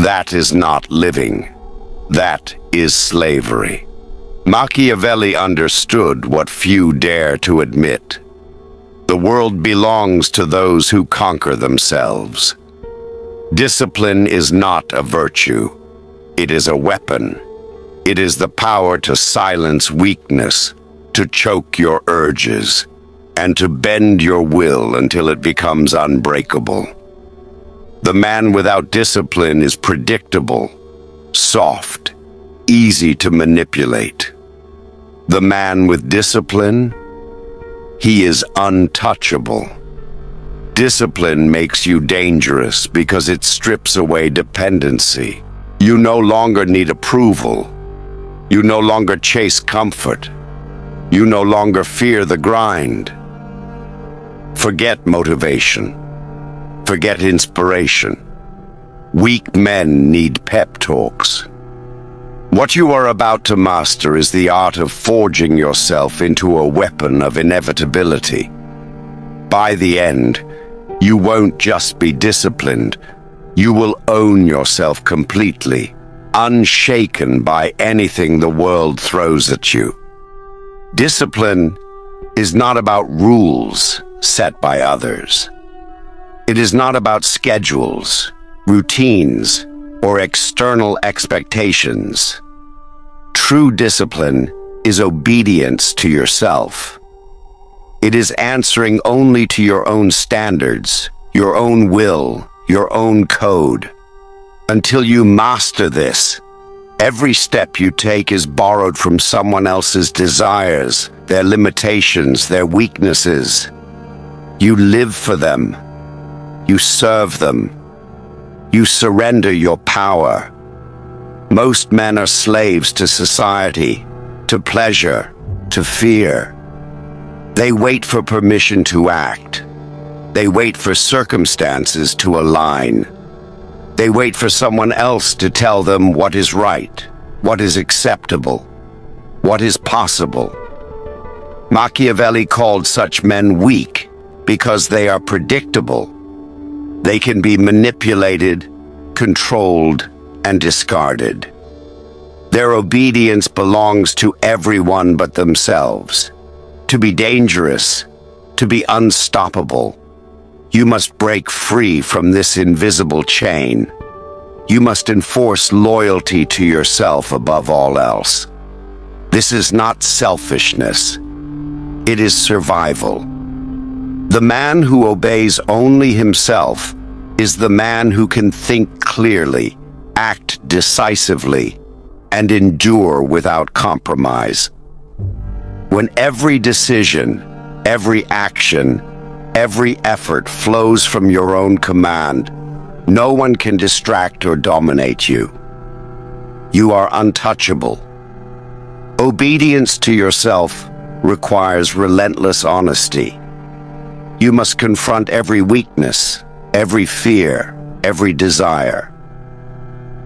That is not living. That is slavery. Machiavelli understood what few dare to admit. The world belongs to those who conquer themselves. Discipline is not a virtue. It is a weapon. It is the power to silence weakness, to choke your urges, and to bend your will until it becomes unbreakable. The man without discipline is predictable, soft, easy to manipulate. The man with discipline, he is untouchable. Discipline makes you dangerous because it strips away dependency. You no longer need approval. You no longer chase comfort. You no longer fear the grind. Forget motivation. Forget inspiration. Weak men need pep talks. What you are about to master is the art of forging yourself into a weapon of inevitability. By the end, you won't just be disciplined, you will own yourself completely, unshaken by anything the world throws at you. Discipline is not about rules set by others. It is not about schedules, routines, or external expectations. True discipline is obedience to yourself. It is answering only to your own standards, your own will, your own code. Until you master this, every step you take is borrowed from someone else's desires, their limitations, their weaknesses. You live for them. You serve them. You surrender your power. Most men are slaves to society, to pleasure, to fear. They wait for permission to act. They wait for circumstances to align. They wait for someone else to tell them what is right, what is acceptable, what is possible. Machiavelli called such men weak because they are predictable. They can be manipulated, controlled, and discarded. Their obedience belongs to everyone but themselves. To be dangerous, to be unstoppable, you must break free from this invisible chain. You must enforce loyalty to yourself above all else. This is not selfishness. It is survival. The man who obeys only himself is the man who can think clearly, act decisively, and endure without compromise. When every decision, every action, every effort flows from your own command, no one can distract or dominate you. You are untouchable. Obedience to yourself requires relentless honesty. You must confront every weakness, every fear, every desire.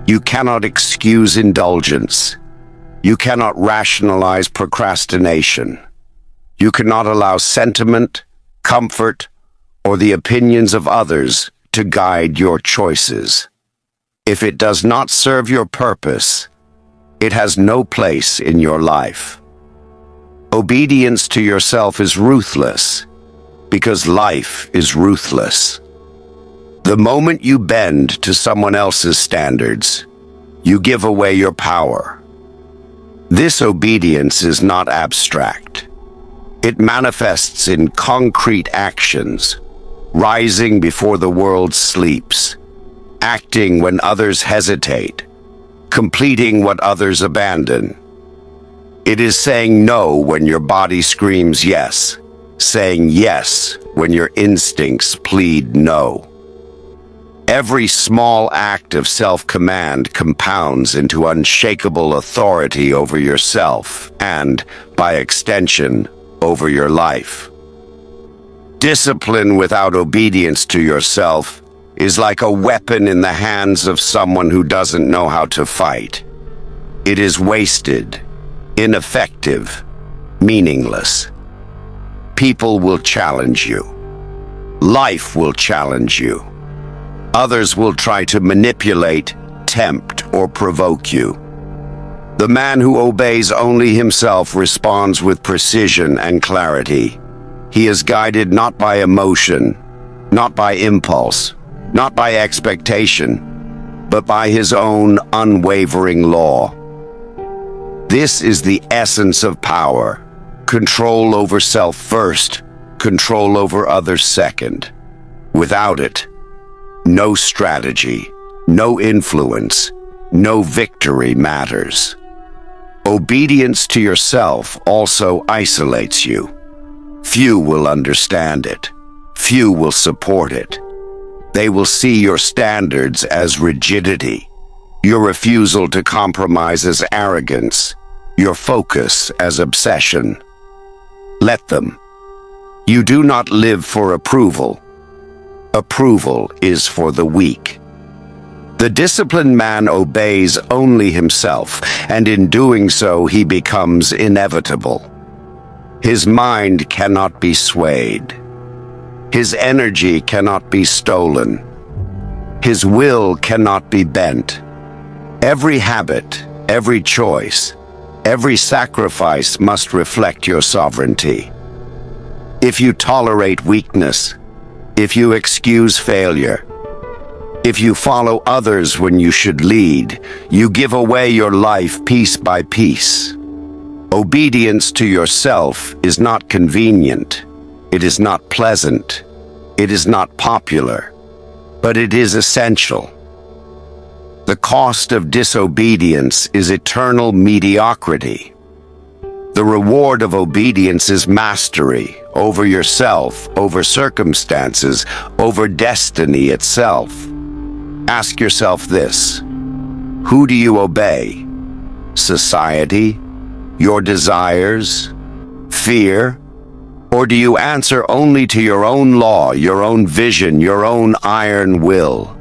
You cannot excuse indulgence. You cannot rationalize procrastination. You cannot allow sentiment, comfort, or the opinions of others to guide your choices. If it does not serve your purpose, it has no place in your life. Obedience to yourself is ruthless, because life is ruthless. The moment you bend to someone else's standards, you give away your power. This obedience is not abstract. It manifests in concrete actions, rising before the world sleeps, acting when others hesitate, completing what others abandon. It is saying no when your body screams yes, saying yes when your instincts plead no. Every small act of self-command compounds into unshakable authority over yourself and, by extension, over your life. Discipline without obedience to yourself is like a weapon in the hands of someone who doesn't know how to fight. It is wasted, ineffective, meaningless. People will challenge you. Life will challenge you. Others will try to manipulate, tempt or provoke you. The man who obeys only himself responds with precision and clarity. He is guided not by emotion, not by impulse, not by expectation, but by his own unwavering law. This is the essence of power. Control over self first, control over others second. Without it, no strategy, no influence, no victory matters. Obedience to yourself also isolates you. Few will understand it. Few will support it. They will see your standards as rigidity, your refusal to compromise as arrogance, your focus as obsession. Let them. You do not live for approval. Approval is for the weak. The disciplined man obeys only himself, and in doing so he becomes inevitable. His mind cannot be swayed. His energy cannot be stolen. His will cannot be bent. Every habit, every choice, every sacrifice must reflect your sovereignty. If you tolerate weakness, if you excuse failure, if you follow others when you should lead, you give away your life piece by piece. Obedience to yourself is not convenient. It is not pleasant. It is not popular. But it is essential. The cost of disobedience is eternal mediocrity. The reward of obedience is mastery over yourself, over circumstances, over destiny itself. Ask yourself this: who do you obey? Society? Your desires? Fear? Or do you answer only to your own law, your own vision, your own iron will?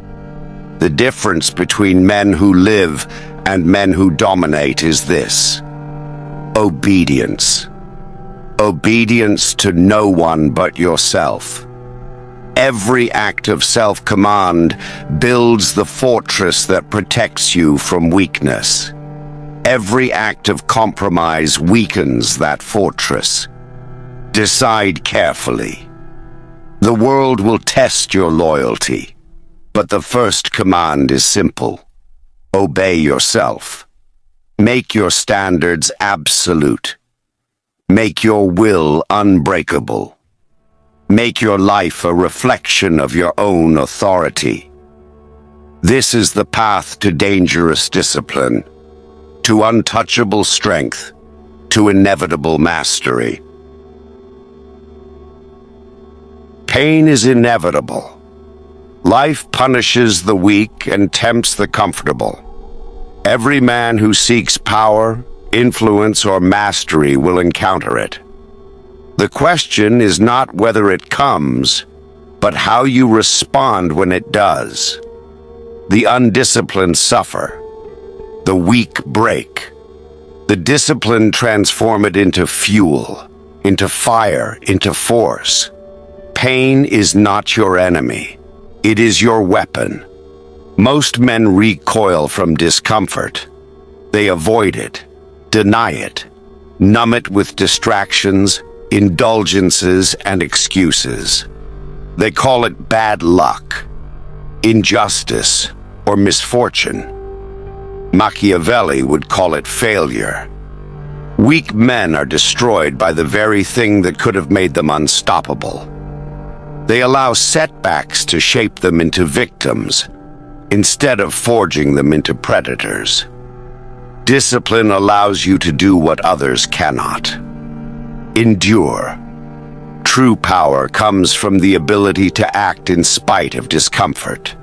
The difference between men who live and men who dominate is this: obedience. Obedience to no one but yourself. Every act of self-command builds the fortress that protects you from weakness. Every act of compromise weakens that fortress. Decide carefully. The world will test your loyalty, but the first command is simple: obey yourself. Make your standards absolute. Make your will unbreakable. Make your life a reflection of your own authority. This is the path to dangerous discipline, to untouchable strength, to inevitable mastery. Pain is inevitable. Life punishes the weak and tempts the comfortable. Every man who seeks power, influence, or mastery will encounter it. The question is not whether it comes, but how you respond when it does. The undisciplined suffer. The weak break. The disciplined transform it into fuel, into fire, into force. Pain is not your enemy. It is your weapon. Most men recoil from discomfort. They avoid it, deny it, numb it with distractions, indulgences, and excuses. They call it bad luck, injustice, or misfortune. Machiavelli would call it failure. Weak men are destroyed by the very thing that could have made them unstoppable. They allow setbacks to shape them into victims, instead of forging them into predators. Discipline allows you to do what others cannot. Endure. True power comes from the ability to act in spite of discomfort,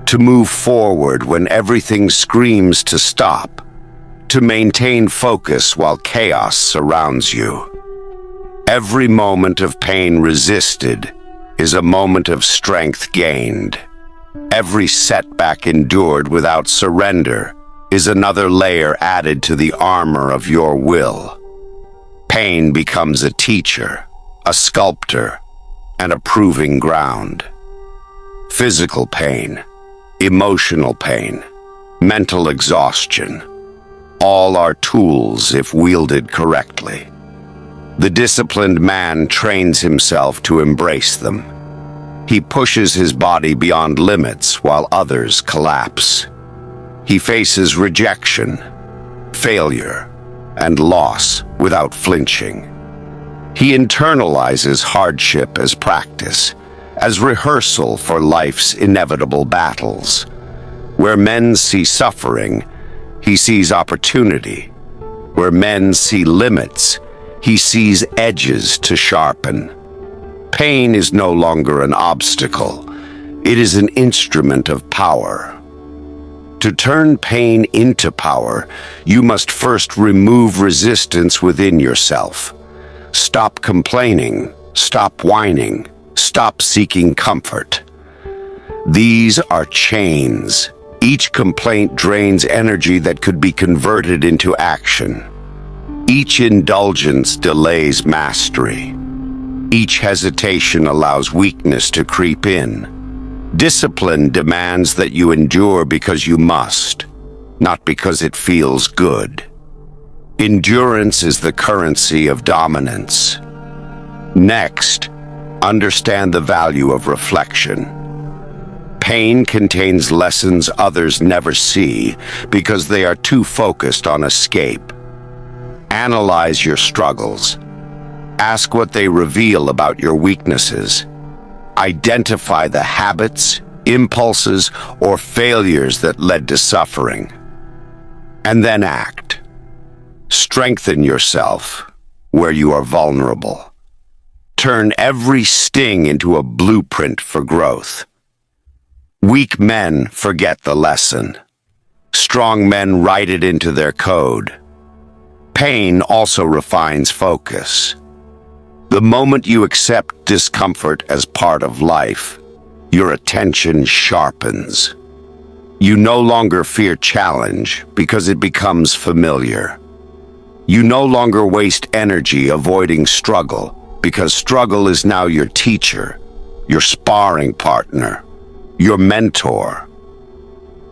to move forward when everything screams to stop, to maintain focus while chaos surrounds you. Every moment of pain resisted is a moment of strength gained. Every setback endured without surrender is another layer added to the armor of your will. Pain becomes a teacher, a sculptor, and a proving ground. Physical pain, emotional pain, mental exhaustion. All are tools if wielded correctly. The disciplined man trains himself to embrace them. He pushes his body beyond limits while others collapse. He faces rejection, failure, and loss without flinching. He internalizes hardship as practice, as rehearsal for life's inevitable battles. Where men see suffering, he sees opportunity. Where men see limits, he sees edges to sharpen. Pain is no longer an obstacle. It is an instrument of power. To turn pain into power, you must first remove resistance within yourself. Stop complaining, stop whining, stop seeking comfort. These are chains. Each complaint drains energy that could be converted into action. Each indulgence delays mastery. Each hesitation allows weakness to creep in. Discipline demands that you endure because you must, not because it feels good. Endurance is the currency of dominance. Next, understand the value of reflection. Pain contains lessons others never see because they are too focused on escape. Analyze your struggles. Ask what they reveal about your weaknesses. Identify the habits, impulses, or failures that led to suffering. And then act. Strengthen yourself where you are vulnerable. Turn every sting into a blueprint for growth. Weak men forget the lesson. Strong men write it into their code. Pain also refines focus. The moment you accept discomfort as part of life, your attention sharpens. You no longer fear challenge because it becomes familiar. You no longer waste energy avoiding struggle because struggle is now your teacher, your sparring partner, your mentor.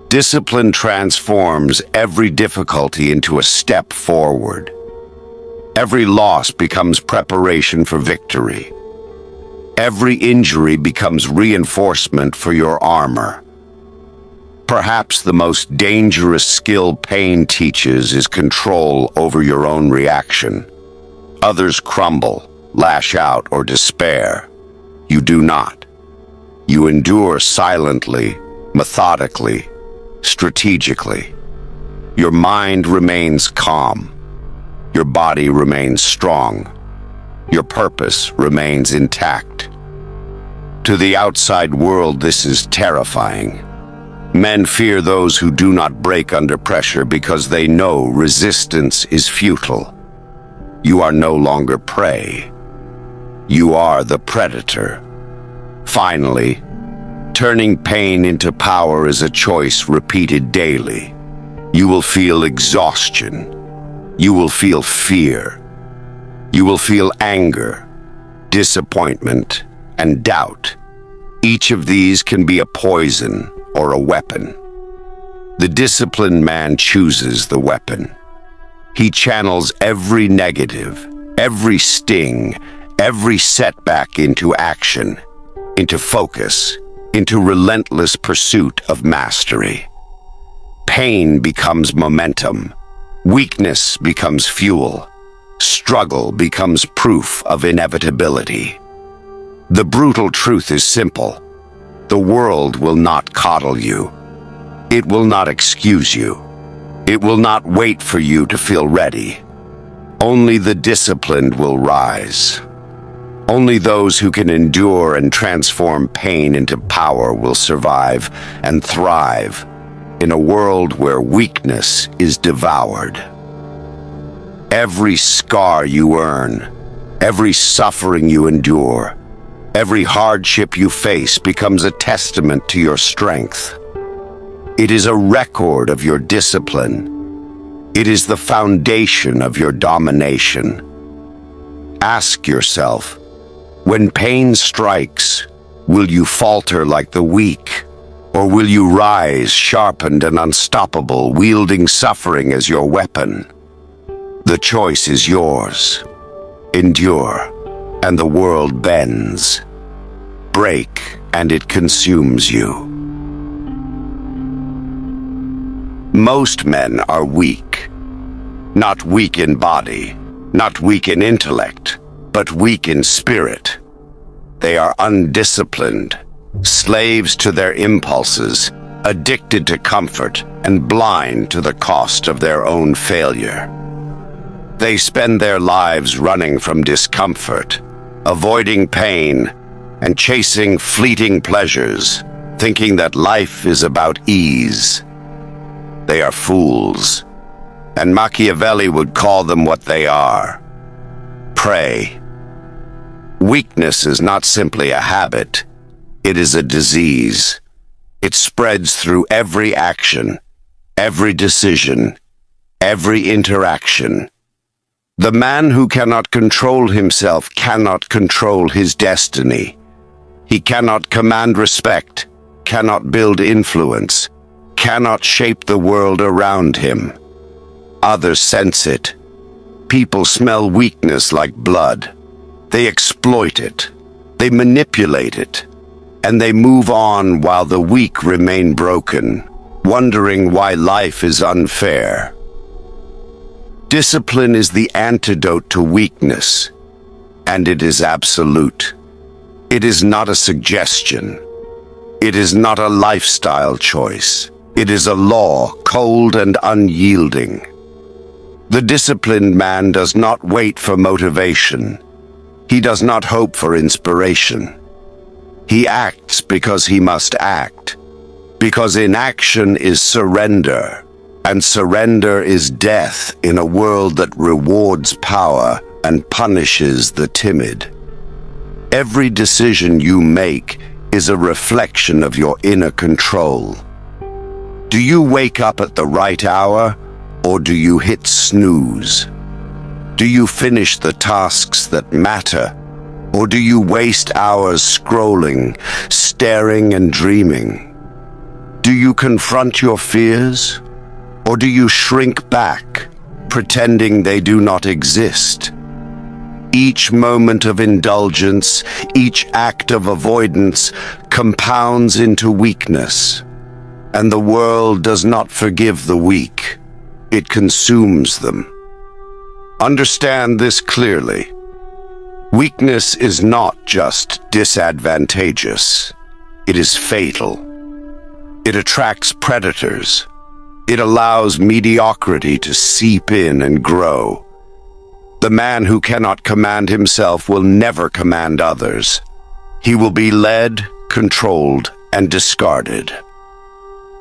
Discipline transforms every difficulty into a step forward. Every loss becomes preparation for victory. Every injury becomes reinforcement for your armor. Perhaps the most dangerous skill pain teaches is control over your own reaction. Others crumble, lash out, or despair. You do not. You endure silently, methodically, strategically. Your mind remains calm. Your body remains strong. Your purpose remains intact. To the outside world, this is terrifying. Men fear those who do not break under pressure because they know resistance is futile. You are no longer prey. You are the predator. Finally, turning pain into power is a choice repeated daily. You will feel exhaustion. You will feel fear. You will feel anger, disappointment, and doubt. Each of these can be a poison or a weapon. The disciplined man chooses the weapon. He channels every negative, every sting, every setback into action, into focus, into relentless pursuit of mastery. Pain becomes momentum. Weakness becomes fuel. Struggle becomes proof of inevitability. The brutal truth is simple. The world will not coddle you. It will not excuse you. It will not wait for you to feel ready. Only the disciplined will rise. Only those who can endure and transform pain into power will survive and thrive in a world where weakness is devoured. Every scar you earn, every suffering you endure, every hardship you face becomes a testament to your strength. It is a record of your discipline. It is the foundation of your domination. Ask yourself, when pain strikes, will you falter like the weak, Or will you rise, sharpened and unstoppable, wielding suffering as your weapon? The choice is yours. Endure, and the world bends. Break, and it consumes you. Most men are weak. Not weak in body, not weak in intellect, but weak in spirit. They are undisciplined, slaves to their impulses, addicted to comfort, and blind to the cost of their own failure. They spend their lives running from discomfort, avoiding pain, and chasing fleeting pleasures, thinking that life is about ease. They are fools, and Machiavelli would call them what they are: prey. Weakness is not simply a habit, it is a disease. It spreads through every action, every decision, every interaction. The man who cannot control himself cannot control his destiny. He cannot command respect, cannot build influence, cannot shape the world around him. Others sense it. People smell weakness like blood. They exploit it. They manipulate it. And they move on while the weak remain broken, wondering why life is unfair. Discipline is the antidote to weakness, and it is absolute. It is not a suggestion. It is not a lifestyle choice. It is a law, cold and unyielding. The disciplined man does not wait for motivation. He does not hope for inspiration. He acts because he must act, because inaction is surrender, and surrender is death in a world that rewards power and punishes the timid. Every decision you make is a reflection of your inner control. Do you wake up at the right hour, or do you hit snooze? Do you finish the tasks that matter, or do you waste hours scrolling, staring and dreaming? Do you confront your fears, or do you shrink back, pretending they do not exist? Each moment of indulgence, each act of avoidance compounds into weakness. And the world does not forgive the weak. It consumes them. Understand this clearly. Weakness is not just disadvantageous. It is fatal. It attracts predators. It allows mediocrity to seep in and grow. The man who cannot command himself will never command others. He will be led, controlled, and discarded.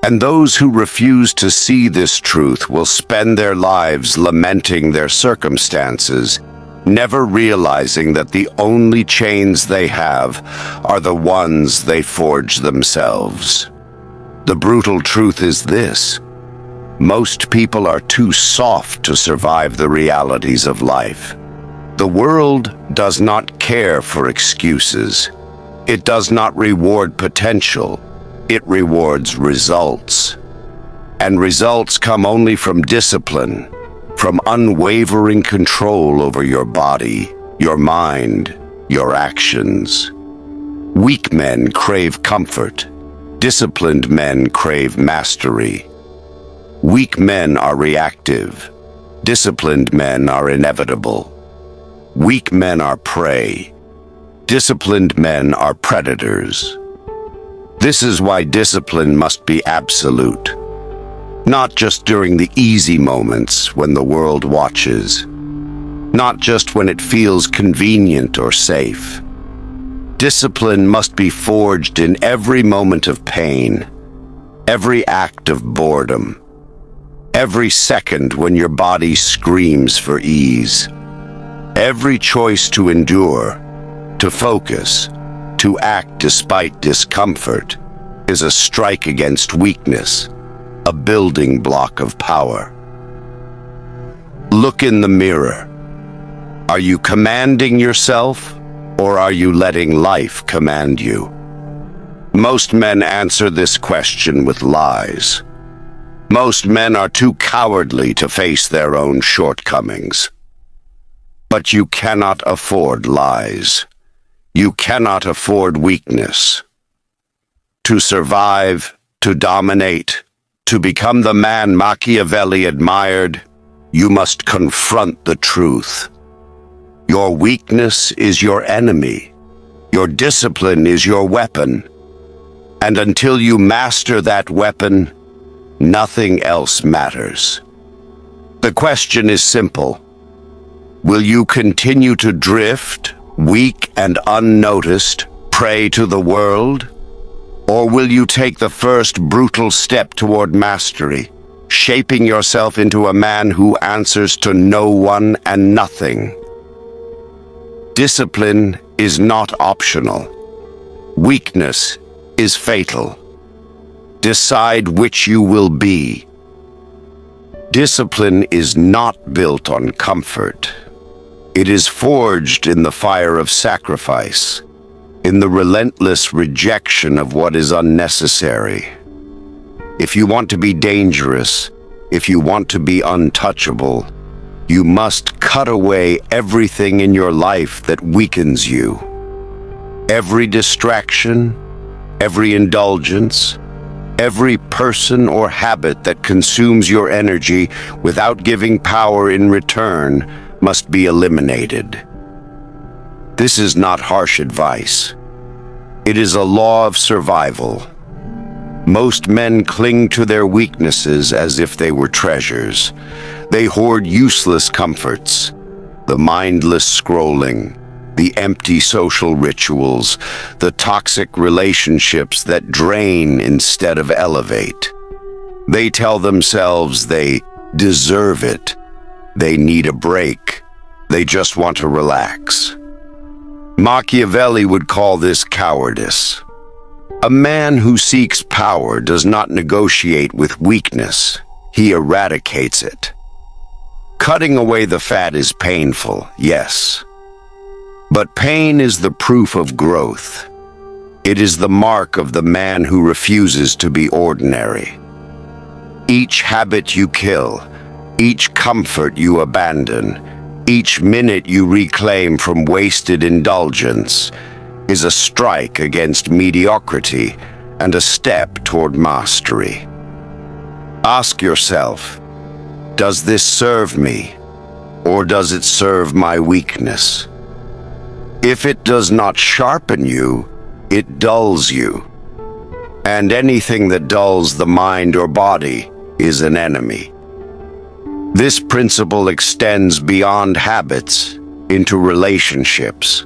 And those who refuse to see this truth will spend their lives lamenting their circumstances, never realizing that the only chains they have are the ones they forge themselves. The brutal truth is this: most people are too soft to survive the realities of life. The world does not care for excuses. It does not reward potential. It rewards results. And results come only from discipline, from unwavering control over your body, your mind, your actions. Weak men crave comfort. Disciplined men crave mastery. Weak men are reactive. Disciplined men are inevitable. Weak men are prey. Disciplined men are predators. This is why discipline must be absolute. Not just during the easy moments when the world watches. Not just when it feels convenient or safe. Discipline must be forged in every moment of pain, every act of boredom, every second when your body screams for ease. Every choice to endure, to focus, to act despite discomfort is a strike against weakness, a building block of power. Look in the mirror. Are you commanding yourself, or are you letting life command you? Most men answer this question with lies. Most men are too cowardly to face their own shortcomings. But you cannot afford lies. You cannot afford weakness. To survive, to dominate, to become the man Machiavelli admired, you must confront the truth. Your weakness is your enemy. Your discipline is your weapon. And until you master that weapon, nothing else matters. The question is simple. Will you continue to drift, weak and unnoticed, prey to the world? Or will you take the first brutal step toward mastery, shaping yourself into a man who answers to no one and nothing? Discipline is not optional. Weakness is fatal. Decide which you will be. Discipline is not built on comfort. It is forged in the fire of sacrifice, in the relentless rejection of what is unnecessary. If you want to be dangerous, if you want to be untouchable, you must cut away everything in your life that weakens you. Every distraction, every indulgence, every person or habit that consumes your energy without giving power in return must be eliminated. This is not harsh advice. It is a law of survival. Most men cling to their weaknesses as if they were treasures. They hoard useless comforts, the mindless scrolling, the empty social rituals, the toxic relationships that drain instead of elevate. They tell themselves they deserve it. They need a break. They just want to relax. Machiavelli would call this cowardice. A man who seeks power does not negotiate with weakness. He eradicates it. Cutting away the fat is painful, yes. But pain is the proof of growth. It is the mark of the man who refuses to be ordinary. Each habit you kill, each comfort you abandon, each minute you reclaim from wasted indulgence is a strike against mediocrity and a step toward mastery. Ask yourself, does this serve me, or does it serve my weakness? If it does not sharpen you, it dulls you. And anything that dulls the mind or body is an enemy. This principle extends beyond habits into relationships.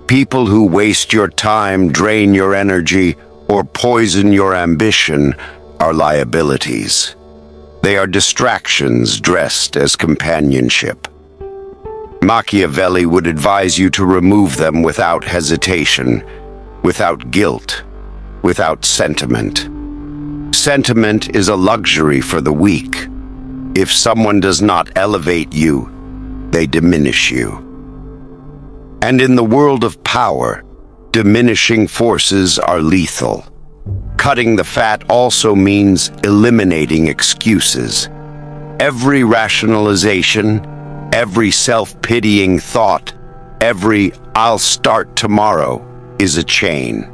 People who waste your time, drain your energy, or poison your ambition are liabilities. They are distractions dressed as companionship. Machiavelli would advise you to remove them without hesitation, without guilt, without sentiment. Sentiment is a luxury for the weak. If someone does not elevate you, they diminish you. And in the world of power, diminishing forces are lethal. Cutting the fat also means eliminating excuses. Every rationalization, every self-pitying thought, every "I'll start tomorrow" is a chain.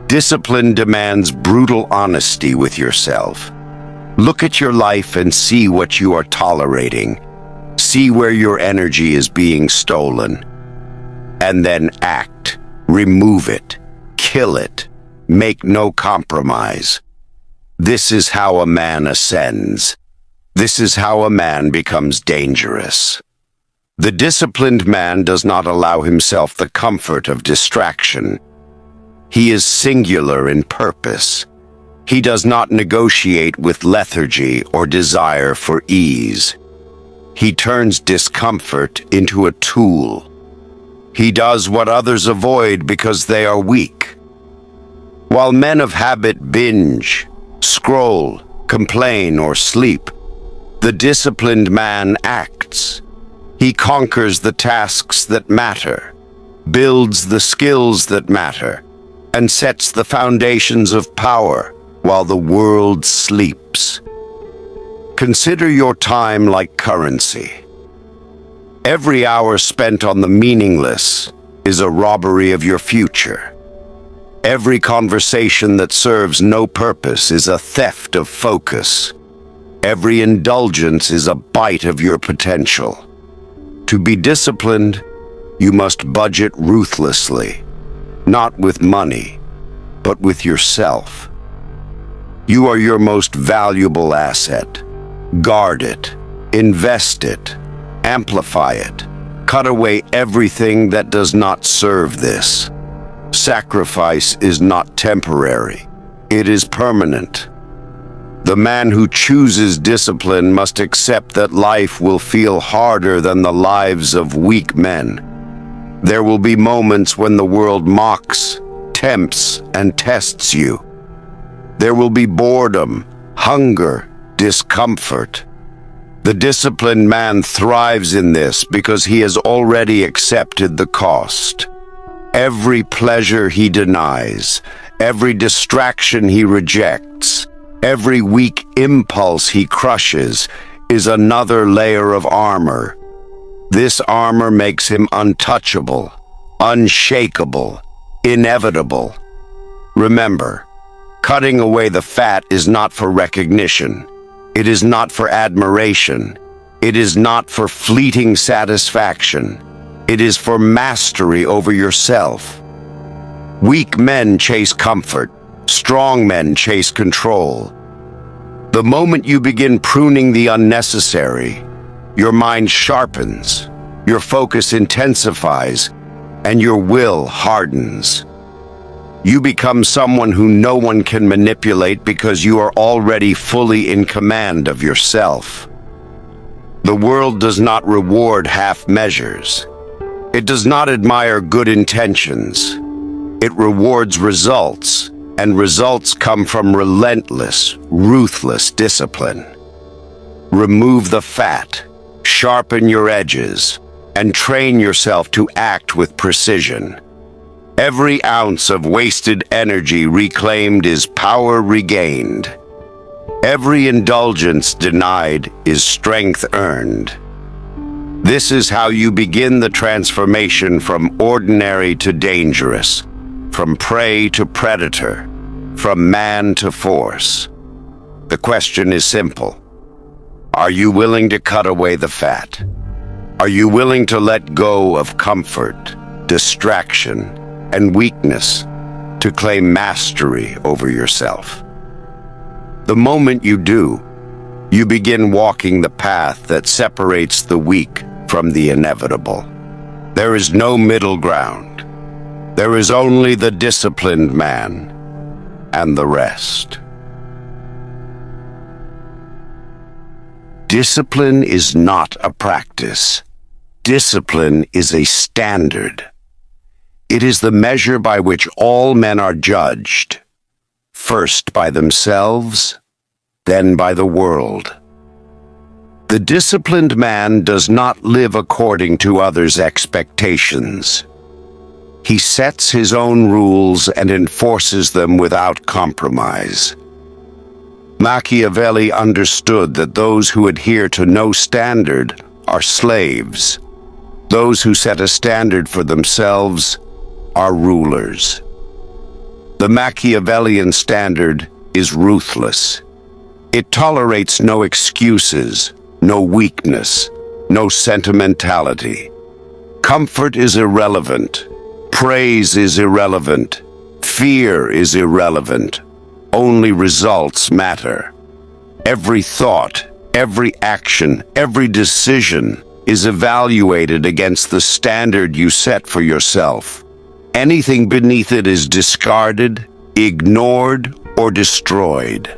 Discipline demands brutal honesty with yourself. Look at your life and see what you are tolerating. See where your energy is being stolen. And then act. Remove it. Kill it. Make no compromise. This is how a man ascends. This is how a man becomes dangerous. The disciplined man does not allow himself the comfort of distraction. He is singular in purpose. He does not negotiate with lethargy or desire for ease. He turns discomfort into a tool. He does what others avoid because they are weak. While men of habit binge, scroll, complain, or sleep, the disciplined man acts. He conquers the tasks that matter, builds the skills that matter, and sets the foundations of power while the world sleeps. Consider your time like currency. Every hour spent on the meaningless is a robbery of your future. Every conversation that serves no purpose is a theft of focus. Every indulgence is a bite of your potential. To be disciplined, you must budget ruthlessly, not with money, but with yourself. You are your most valuable asset. Guard it, invest it, amplify it. Cut away everything that does not serve this. Sacrifice is not temporary. It is permanent. The man who chooses discipline must accept that life will feel harder than the lives of weak men. There will be moments when the world mocks, tempts, and tests you. There will be boredom, hunger, discomfort. The disciplined man thrives in this because he has already accepted the cost. Every pleasure he denies, every distraction he rejects, every weak impulse he crushes is another layer of armor. This armor makes him untouchable, unshakable, inevitable. Remember, cutting away the fat is not for recognition. It is not for admiration. It is not for fleeting satisfaction. It is for mastery over yourself. Weak men chase comfort. Strong men chase control. The moment you begin pruning the unnecessary, your mind sharpens, your focus intensifies, and your will hardens. You become someone who no one can manipulate because you are already fully in command of yourself. The world does not reward half measures. It does not admire good intentions. It rewards results, and results come from relentless, ruthless discipline. Remove the fat, sharpen your edges, and train yourself to act with precision. Every ounce of wasted energy reclaimed is power regained. Every indulgence denied is strength earned. This is how you begin the transformation from ordinary to dangerous, from prey to predator, from man to force. The question is simple. Are you willing to cut away the fat? Are you willing to let go of comfort, distraction, and weakness to claim mastery over yourself? The moment you do, you begin walking the path that separates the weak from the inevitable. There is no middle ground. There is only the disciplined man and the rest. Discipline is not a practice. Discipline is a standard. It is the measure by which all men are judged, first by themselves, then by the world. The disciplined man does not live according to others' expectations. He sets his own rules and enforces them without compromise. Machiavelli understood that those who adhere to no standard are slaves. Those who set a standard for themselves are rulers. The Machiavellian standard is ruthless. It tolerates no excuses, no weakness, no sentimentality. Comfort is irrelevant. Praise is irrelevant. Fear is irrelevant. Only results matter. Every thought, every action, every decision is evaluated against the standard you set for yourself. Anything beneath it is discarded, ignored, or destroyed.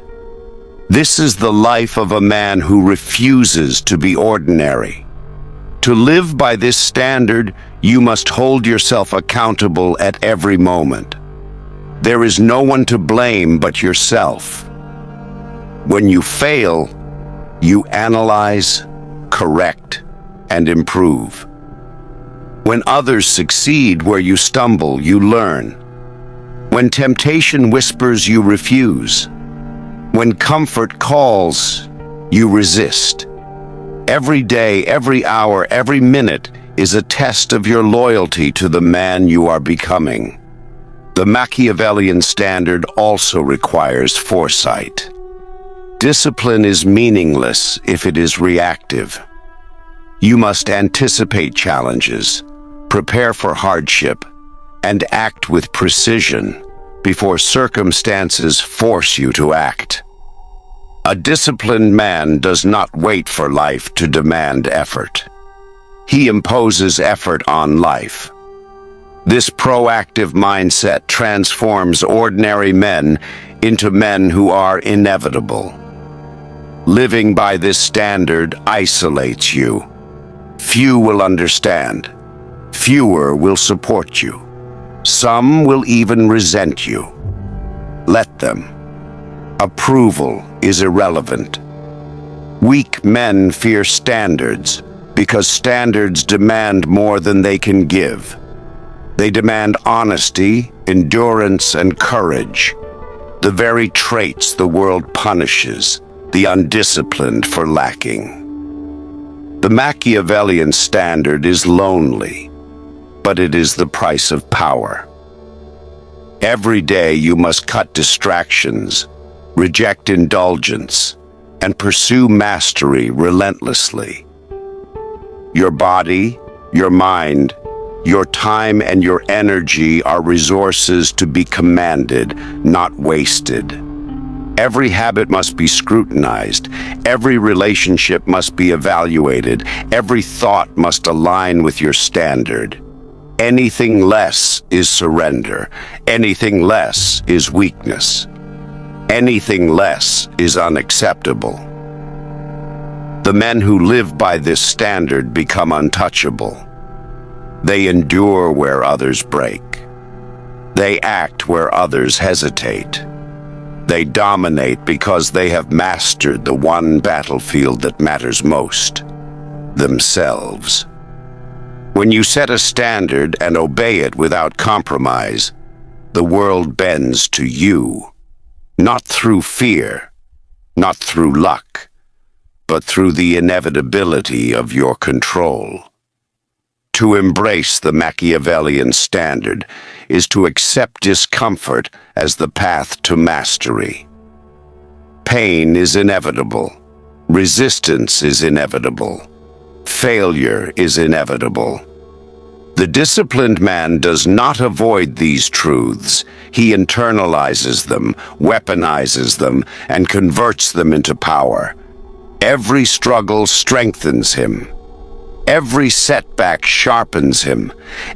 This is the life of a man who refuses to be ordinary. To live by this standard, you must hold yourself accountable at every moment. There is no one to blame but yourself. When you fail, you analyze, correct, and improve. When others succeed where you stumble, you learn. When temptation whispers, you refuse. When comfort calls, you resist. Every day, every hour, every minute is a test of your loyalty to the man you are becoming. The Machiavellian standard also requires foresight. Discipline is meaningless if it is reactive. You must anticipate challenges, prepare for hardship, and act with precision before circumstances force you to act. A disciplined man does not wait for life to demand effort. He imposes effort on life. This proactive mindset transforms ordinary men into men who are inevitable. Living by this standard isolates you. Few will understand. Fewer will support you. Some will even resent you. Let them. Approval is irrelevant. Weak men fear standards because standards demand more than they can give. They demand honesty, endurance, and courage, the very traits the world punishes the undisciplined for lacking. The Machiavellian standard is lonely, but it is the price of power. Every day you must cut distractions, reject indulgence, and pursue mastery relentlessly. Your body, your mind, your time, and your energy are resources to be commanded, not wasted. Every habit must be scrutinized. Every relationship must be evaluated. Every thought must align with your standard. Anything less is surrender. Anything less is weakness. Anything less is unacceptable. The men who live by this standard become untouchable. They endure where others break. They act where others hesitate. They dominate because they have mastered the one battlefield that matters most: themselves. When you set a standard and obey it without compromise, the world bends to you, not through fear, not through luck, but through the inevitability of your control. To embrace the Machiavellian standard is to accept discomfort as the path to mastery. Pain is inevitable. Resistance is inevitable. Failure is inevitable. The disciplined man does not avoid these truths. He internalizes them, weaponizes them, and converts them into power. Every struggle strengthens him. Every setback sharpens him.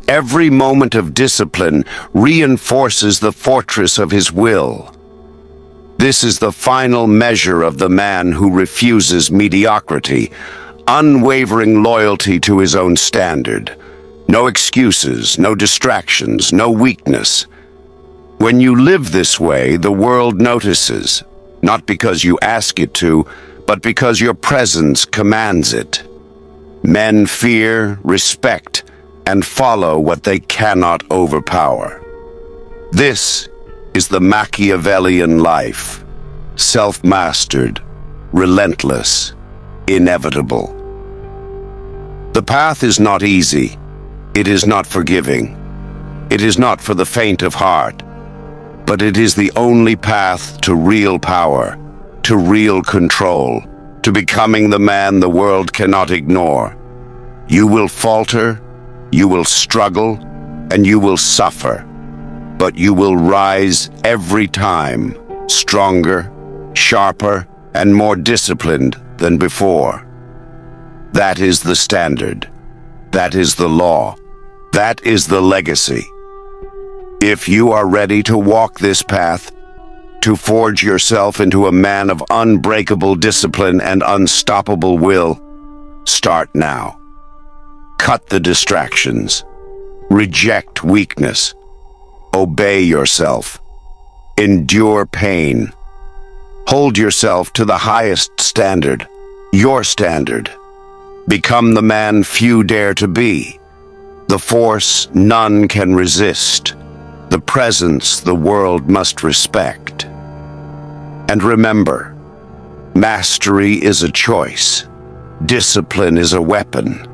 Every moment of discipline reinforces the fortress of his will. This is the final measure of the man who refuses mediocrity, unwavering loyalty to his own standard. No excuses, no distractions, no weakness. When you live this way, the world notices, not because you ask it to, but because your presence commands it. Men fear, respect, and follow what they cannot overpower. This is the Machiavellian life: self-mastered, relentless, inevitable. The path is not easy. It is not forgiving. It is not for the faint of heart. But it is the only path to real power, to real control, to becoming the man the world cannot ignore. You will falter, you will struggle, and you will suffer. But you will rise every time, stronger, sharper, and more disciplined than before. That is the standard. That is the law. That is the legacy. If you are ready to walk this path, to forge yourself into a man of unbreakable discipline and unstoppable will, start now. Cut the distractions. Reject weakness. Obey yourself. Endure pain. Hold yourself to the highest standard, your standard. Become the man few dare to be, the force none can resist, the presence the world must respect. And remember, mastery is a choice, discipline is a weapon,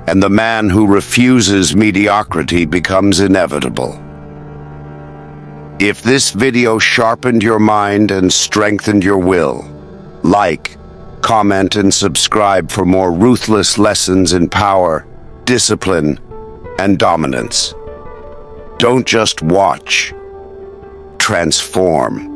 and the man who refuses mediocrity becomes inevitable. If this video sharpened your mind and strengthened your will, like, comment, and subscribe for more ruthless lessons in power, discipline, and dominance. Don't just watch, transform.